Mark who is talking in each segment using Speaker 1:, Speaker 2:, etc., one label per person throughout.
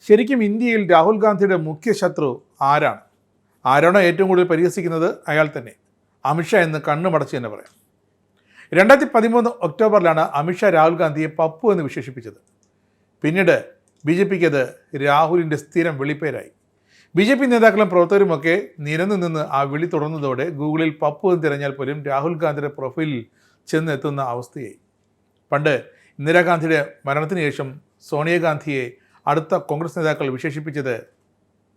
Speaker 1: ശരിക്കും ഇന്ത്യയിൽ രാഹുൽ ഗാന്ധിയുടെ മുഖ്യ ശത്രു ആരാണ്? ആരാണോ ഏറ്റവും കൂടുതൽ പരിഹസിക്കുന്നത് അയാൾ തന്നെ. അമിത്ഷാ എന്ന് കണ്ണുമടച്ച് തന്നെ പറയാം. 2013 ഒക്ടോബറിലാണ് അമിത്ഷാ രാഹുൽ ഗാന്ധിയെ പപ്പു എന്ന് വിശേഷിപ്പിച്ചത്. പിന്നീട് BJPക്ക് അത് രാഹുലിൻ്റെ സ്ഥിരം വിളിപ്പേരായി. BJP നേതാക്കളും പ്രവർത്തകരുമൊക്കെ നിരന്നു നിന്ന് ആ വിളി തുടർന്നതോടെ ഗൂഗിളിൽ പപ്പു എന്ന് തിരഞ്ഞാൽ പോലും രാഹുൽ ഗാന്ധിയുടെ പ്രൊഫൈലിൽ ചെന്നെത്തുന്ന അവസ്ഥയായി. പണ്ട് ഇന്ദിരാഗാന്ധിയുടെ മരണത്തിന് ശേഷം സോണിയാഗാന്ധിയെ അടുത്ത കോൺഗ്രസ് നേതാക്കൾ വിശേഷിപ്പിച്ചത്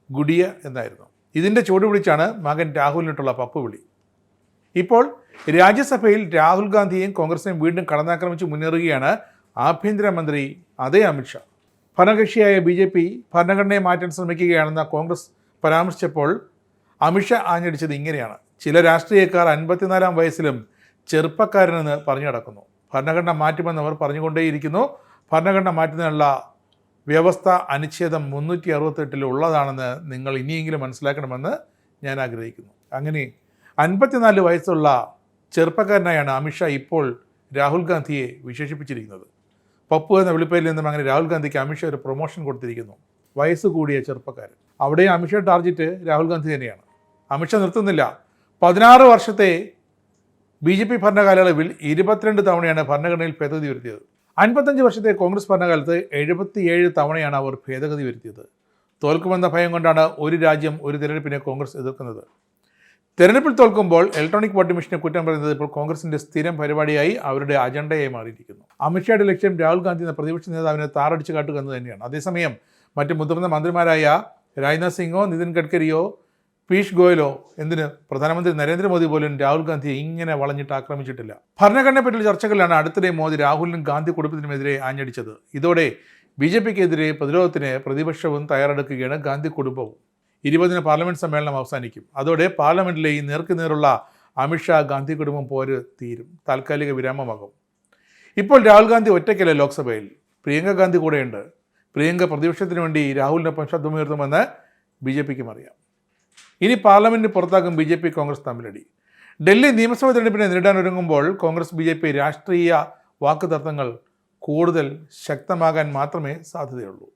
Speaker 1: ഗുഡിയ എന്നായിരുന്നു. ഇതിൻ്റെ ചുവട് പിടിച്ചാണ് മകൻ രാഹുലിനിട്ടുള്ള പപ്പു വിളി. ഇപ്പോൾ രാജ്യസഭയിൽ രാഹുൽ ഗാന്ധിയെയും കോൺഗ്രസിനെയും വീണ്ടും കടന്നാക്രമിച്ച് മുന്നേറുകയാണ് ആഭ്യന്തരമന്ത്രി അതേ അമിത്ഷാ. ഭരണകക്ഷിയായ BJP ഭരണഘടനയെ മാറ്റാൻ ശ്രമിക്കുകയാണെന്ന കോൺഗ്രസ് പരാമർശിച്ചപ്പോൾ അമിത്ഷാ ആഞ്ഞടിച്ചത് ഇങ്ങനെയാണ്: ചില രാഷ്ട്രീയക്കാർ 54-ാം വയസ്സിലും ചെറുപ്പക്കാരനെന്ന് പറഞ്ഞു നടക്കുന്നു. ഭരണഘടന മാറ്റുമെന്നവർ പറഞ്ഞുകൊണ്ടേയിരിക്കുന്നു. ഭരണഘടന മാറ്റുന്നതിനുള്ള വ്യവസ്ഥ അനുച്ഛേദം 368 ഉള്ളതാണെന്ന് നിങ്ങൾ ഇനിയെങ്കിലും മനസ്സിലാക്കണമെന്ന് ഞാൻ ആഗ്രഹിക്കുന്നു. അങ്ങനെ 54 വയസ്സുള്ള ചെറുപ്പക്കാരനായാണ് അമിത്ഷാ ഇപ്പോൾ രാഹുൽ ഗാന്ധിയെ വിശേഷിപ്പിച്ചിരിക്കുന്നത്. പപ്പു എന്ന വിളിപ്പേരിൽ നിന്നും അങ്ങനെ രാഹുൽ ഗാന്ധിക്ക് അമിത്ഷാ ഒരു പ്രൊമോഷൻ കൊടുത്തിരിക്കുന്നു. വയസ്സ് കൂടിയ ചെറുപ്പക്കാരൻ. അവിടെ അമിത്ഷാ ടാർഗറ്റ് രാഹുൽ ഗാന്ധി തന്നെയാണ്. അമിത്ഷാ നിർത്തുന്നില്ല. 16 വർഷത്തെ BJP ഭരണകാലയളവിൽ 22 തവണയാണ് ഭരണഘടനയിൽ ഭേദഗതി വരുത്തിയത്. 55 വർഷത്തെ കോൺഗ്രസ് ഭരണകാലത്ത് 77 തവണയാണ് അവർ ഭേദഗതി വരുത്തിയത്. തോൽക്കുമെന്ന ഭയം കൊണ്ടാണ് ഒരു രാജ്യം ഒരു തിരഞ്ഞെടുപ്പിനെ കോൺഗ്രസ് എതിർക്കുന്നത്. തെരഞ്ഞെടുപ്പിൽ തോൽക്കുമ്പോൾ ഇലക്ട്രോണിക് വോട്ടിംഗ് മെഷീനെ കുറ്റം പറയുന്നത് ഇപ്പോൾ കോൺഗ്രസിൻ്റെ സ്ഥിരം പരിപാടിയായി, അവരുടെ അജണ്ടയായി മാറിയിരിക്കുന്നു. അമിത്ഷായുടെ ലക്ഷ്യം രാഹുൽ ഗാന്ധി എന്ന പ്രതിപക്ഷ നേതാവിനെ താറടിച്ച് കാട്ടുക എന്ന് തന്നെയാണ്. അതേസമയം മറ്റ് മുതിർന്ന മന്ത്രിമാരായ രാജ്നാഥ് സിംഗോ നിതിൻ ഗഡ്കരിയോ പീയൂഷ് ഗോയലോ എന്തിന് പ്രധാനമന്ത്രി നരേന്ദ്രമോദി പോലും രാഹുൽ ഗാന്ധിയെ ഇങ്ങനെ വളഞ്ഞിട്ട് ആക്രമിച്ചിട്ടില്ല. ഭരണഘടനയെ പറ്റിയുള്ള ചർച്ചകളിലാണ് അടുത്തിടെ മോദി രാഹുലിനും ഗാന്ധി കുടുംബത്തിനുമെതിരെ ആഞ്ഞടിച്ചത്. ഇതോടെ BJPക്കെതിരെ പ്രതിരോധത്തിന് പ്രതിപക്ഷവും തയ്യാറെടുക്കുകയാണ്. ഗാന്ധി കുടുംബവും 20-ന് പാർലമെൻറ്റ് സമ്മേളനം അവസാനിക്കും. അതോടെ പാർലമെൻറ്റിലെ ഈ നേർക്കുനേറുള്ള അമിത്ഷാ ഗാന്ധി കുടുംബം പോര് തീരും, താൽക്കാലിക വിരാമമാകും. ഇപ്പോൾ രാഹുൽ ഗാന്ധി ഒറ്റയ്ക്കല്ല ലോക്സഭയിൽ, പ്രിയങ്ക ഗാന്ധി കൂടെയുണ്ട്. പ്രിയങ്ക പ്രതിപക്ഷത്തിന് വേണ്ടി രാഹുലിനൊപ്പം ശബ്ദമുയർത്തുമെന്ന് BJPക്കും അറിയാം. ഇനി പാർലമെൻറ്റിന് പുറത്താക്കും BJP കോൺഗ്രസ് തമ്മിലടി. ഡൽഹി നിയമസഭാ തെരഞ്ഞെടുപ്പിനെ നേരിടാൻ ഒരുങ്ങുമ്പോൾ കോൺഗ്രസ് BJP രാഷ്ട്രീയ വാക്കുതർക്കങ്ങൾ കൂടുതൽ ശക്തമാകാൻ മാത്രമേ സാധ്യതയുള്ളൂ.